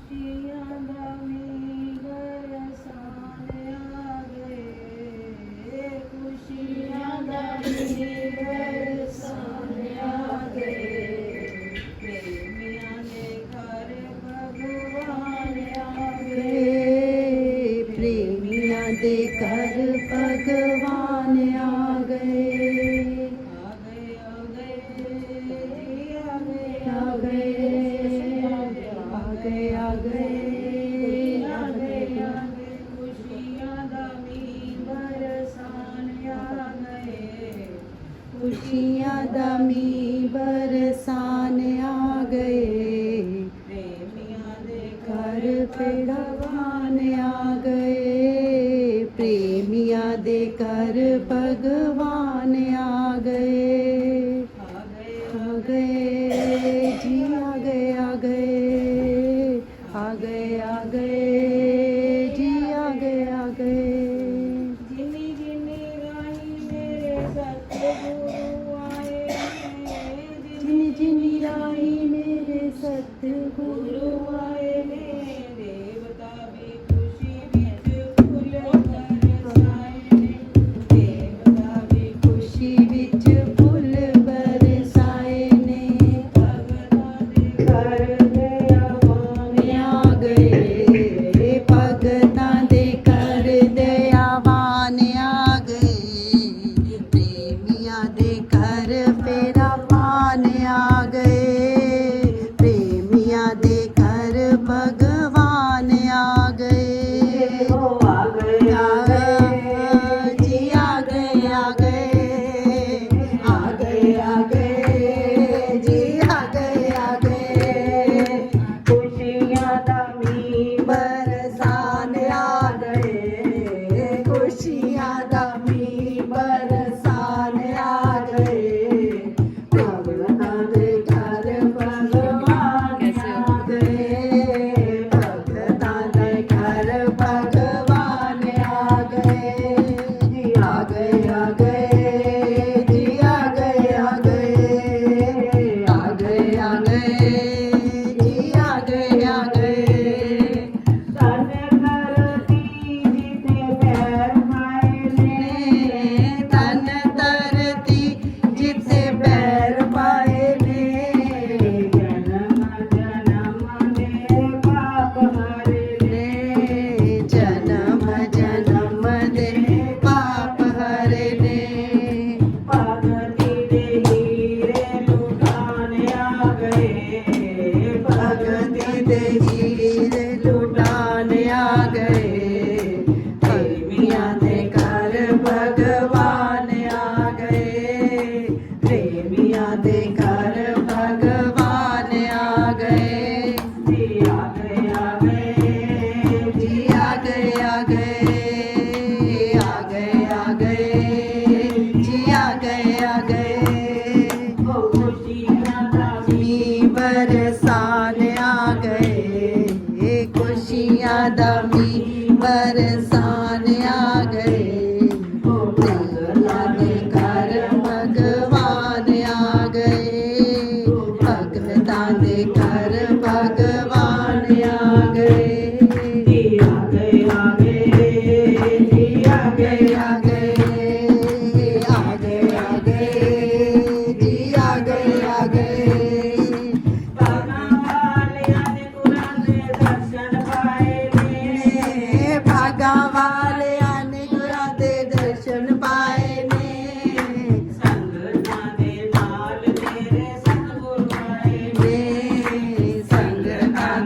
खुशियाँ दा मੀंह बरसान आ गए, खुशियाँ दा मੀंह बरसान आ गए, प्रेमियां दे घर भगवान आ गए, प्रेमियां दे घर भगवान आ गए, आ गए आ गए आ गए आ गए आ गए आ गए आ गए आ गए, खुशियाँ दा मੀਂਹ बरसान आ गए, खुशियाँ दा मੀਂਹ बरसान आ गए, प्रेमियां दे घर भगवान आ गए, प्रेमियां दे घर भगवान आ गए, आ गए जी आ गए आ गए आ गए आ गए जी आ गए आ गए, जिनी जिनी राही मेरे सतगुरु आए, जिनी जिनी राही मेरे सतगुरु आए ने, देवता भी खुशी विच फुल बरसाए ने, देवता भी खुशी विच फुल बरसाए ने, भगतां दे घर दयावान आ गए, भगतां दे घर दयावान आ गए, प्रेमियां दे घर फेरा पान आ गए, प्रेमियां दे घर भगवान आ गए, आ गए जी आ गए आ गए आ गए आ गए जी आ गए आ गए, खुशियाँ दा मੀਂਹ बरसान आ गए, खुशियाँ दा मੀਂਹ बरसान आ गए, भगतां दे घर भगवान आ गए, भगतां दे घर भगवान आ गए, जी आ गए आ गए जी आ गए आ गए आ गए आ गए जी आ गए आ गए, तन धरती जिते पैर पाए ने, तन धरती जिते पैर पाए ने, जन्म जन्म दे पाप हरे ने, जन्म जन्म दे पाप हरे ने, भगती दे हीरे लुटान आ गए, भगती दे हीरे लुटान आ गए, प्रेमियां दे घर भगवान आ गए, प्रेमियां दे घर भगवान आ गए, जी आ गए आ गए जी आ गए आ गए आ गए आ गए जी आ गए आ गए, खुशियाँ दा मੀਂਹ बरसान आ गए, खुशियाँ दा मੀਂਹ बरसान आ गए, भगतां दे घर भगवान आ गए, भगतां दे घर भगवान आ गए, जी आ गए आ गए जी आ गए आ गए आ गए आ गए जी आ गए आ गए, भागां वालियां ने गुरां दे दर्शन पाए ने, भागां वालियां ने गुरां दे दर्शन पाए ने, संगतां दे नाल तेरे सतगुरु आए ने, संगतां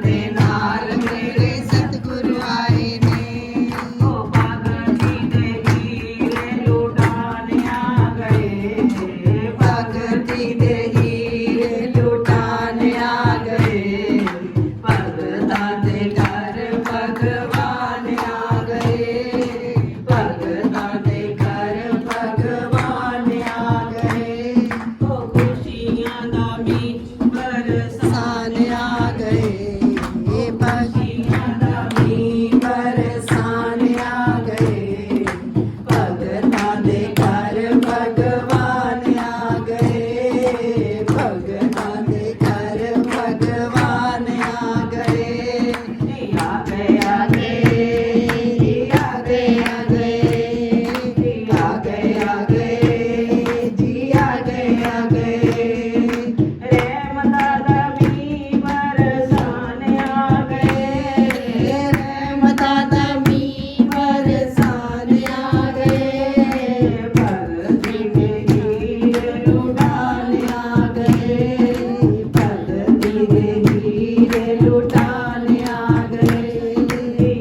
हीरे लुटाने आ गए,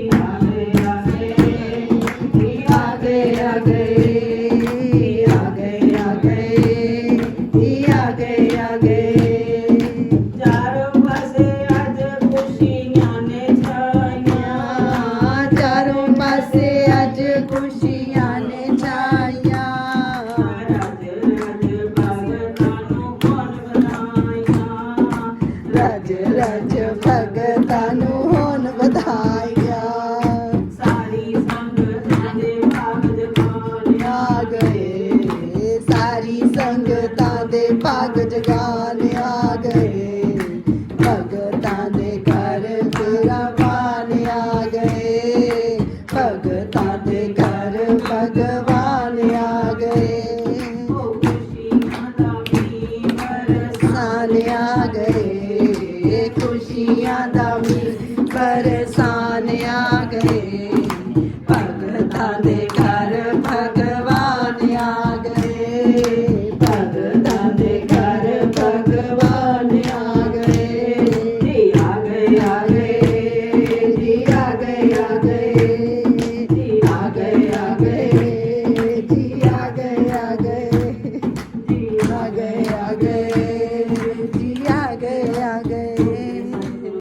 आ गए आ गए, आ गए आ गए, आ गए आ गए, आ गए आ गए। चारों पासे आज खुशियां ने छाया, चारों पासे आज खुशियां ने छाया। रज रज भगतां